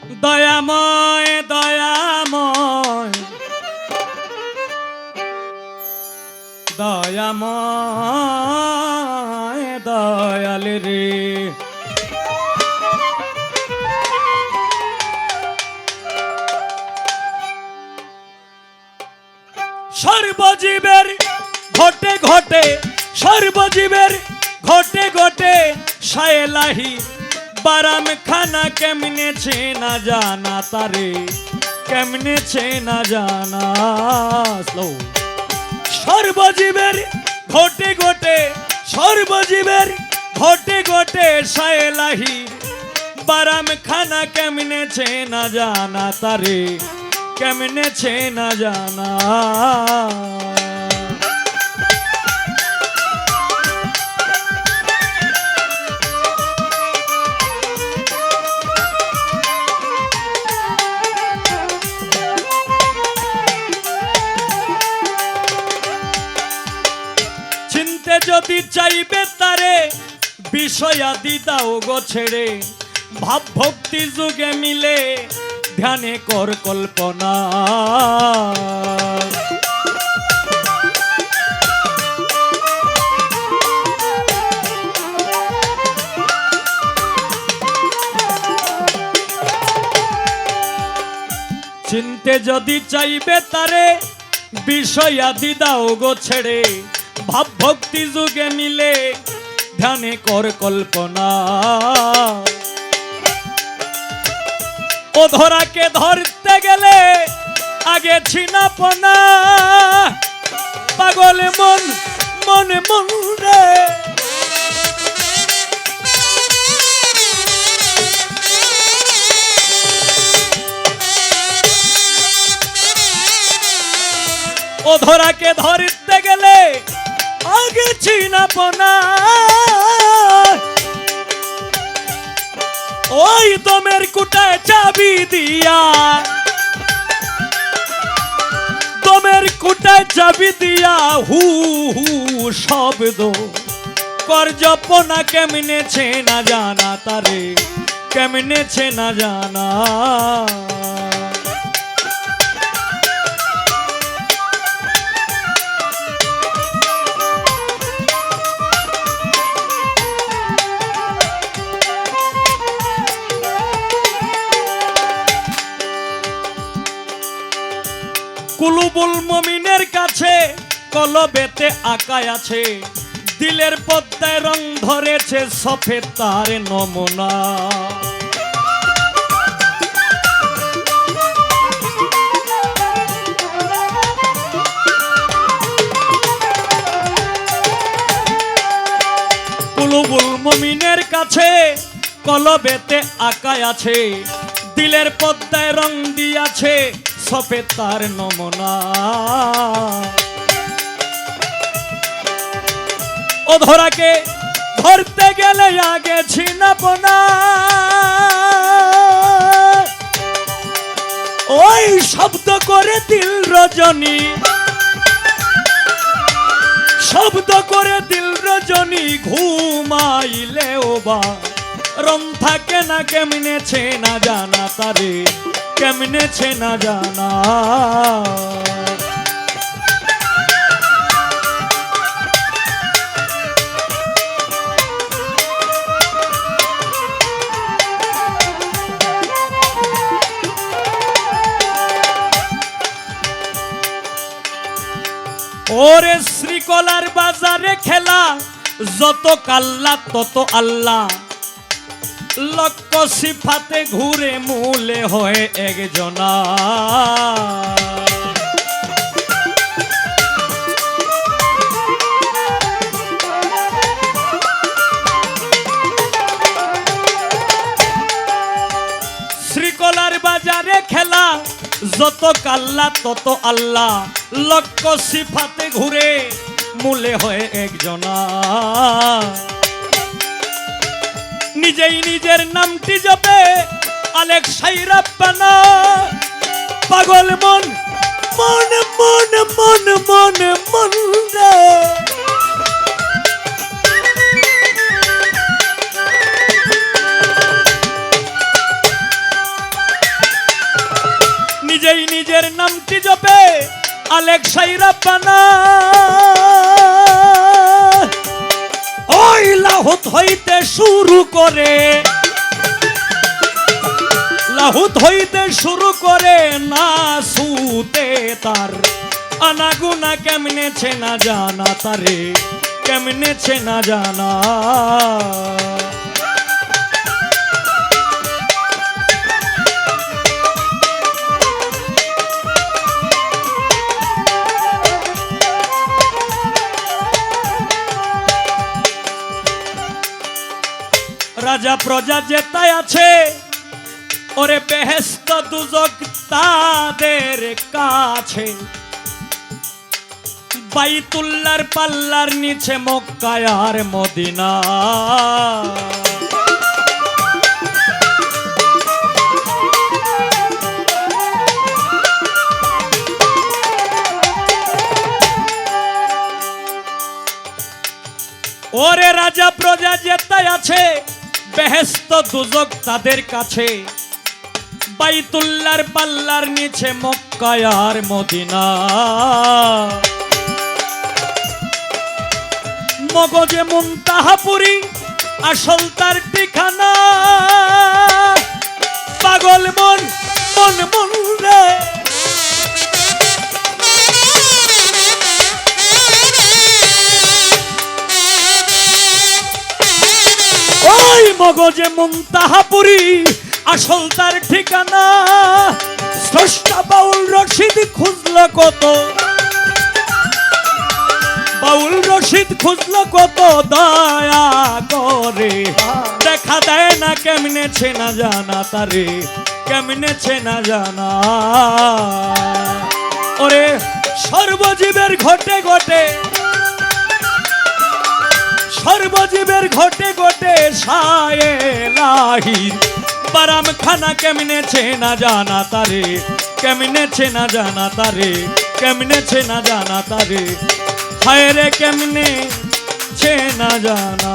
দয়াময় দয়াময় দয়াময় দয়াল রে সর্বজীবের ঘটে ঘটে সর্বজীবের ঘটে ঘটে শায়লাহি বারাম খানা কেমনে ছে না জানা তারে কেমনে ছে না জানা স্লো সর্বজীবের ঘটে ঘটে সর্বজীবের ঘটে ঘটে শায়লাহি বারাম খানা কেমনে ছে না জানা তারে কেমনে ছে না জানা চিনতে যদি চাইবে তারে বিষয়াদি দাও গো ছেড়ে ভাব ভক্তি যুগে মিলে ধ্যানে কর কল্পনা চিনতে যদি চাইবে তারে বিষয়াদি দাও গো ছেড়ে ভাব ভক্তি যুগে মিলে ধ্যানে কর কল্পনা ও ধরাকে ধরতে গেলে আগে ছিনাপনা পাগল মন মনে মন রে ও ধরাকে ধরতে গেলে আগে ছিনাপনা ওই দমের কুটায় চাবি দিয়া দমের কুটায় চাবি দিয়া হু হু শব্দ কর জপনা কেমনে ছে না জানা তারে কেমনে ছে না জানা কুলুবুল মুমিনের কাছে কলবেতে আঁকায় আছে দিলের পদ্মায় রং ধরেছে সফেদ তার নমুনা কুলুবুল মুমিনের কাছে কলবেতে আঁকায় আছে দিলের পদ্মায় রং দিয়াছে সফেদ তার নমুনা ও ধরাকে ধরতে গেলে আগে ছিনাপনা ওই শব্দ করে দিল রজনী শব্দ করে দিল রজনী ঘুমাইলে ও বা রং থাকে না কেমনে ছে না জানা তারে কেমনে ছে না জানা ওরে শ্রীকলার বাজারে খেলা যত কাল্লা তত আল্লাহ লক্ষ সিফাতে ঘুরে মূলে হয় একজনা শ্রীকলার বাজারে খেলা যত কাল্লা তত আল্লাহ লক্ষ সিফাতে ঘুরে মূলে হয় একজনা নিজেই নিজের নামটি জপে আলেক সাইরাব্বানা পাগল মন মন মন মন মন মন রে মায়ের নামটি জপে আলেক্সাই রাব্বানা। ওই লাহুত হইতে শুরু করে, লাহুত হইতে শুরু করে না সুতে তার আনাগুনা কেমনেছে না জানা তারে, কেমনেছে না জানা। রাজা প্রজা যেতায় আছে, ওরে বেহেশত দুজক তাদের কাছে। বাইতুল্লাহর পাল্লার নিচে মক্কা আর মদিনা। ওরে রাজা প্রজা যেতায় আছে, বেহেশত দুজক তাদের কাছে। বাইতুল্লাহর পাল্লার নিচে মক্কা আর মদিনা। মগজে মুনতাহাপুরি আসল তার ঠিকানা। পাগল মন মন মন রে, ওই মগজে মুনতাহাপুরি আসল তার ঠিকানা। স্রষ্টা বাউল রশিদ খুঁজল কত, বাউল রশিদ খুঁজল কত দয়া করে। দেখা দেয় না কেমনেছে না জানা তারে, কেমনেছে না জানা। ওরে সর্বজীবের ঘটে ঘটে, সর্বজীবের ঘটে ঘটে সায়ে লাহির বারাম খানা কেমনেছে না জানা তারে, কেমনেছে না জানা তারে, কেমনেছে না জানা তারে। হায় রে কেমনে ছে না জানা।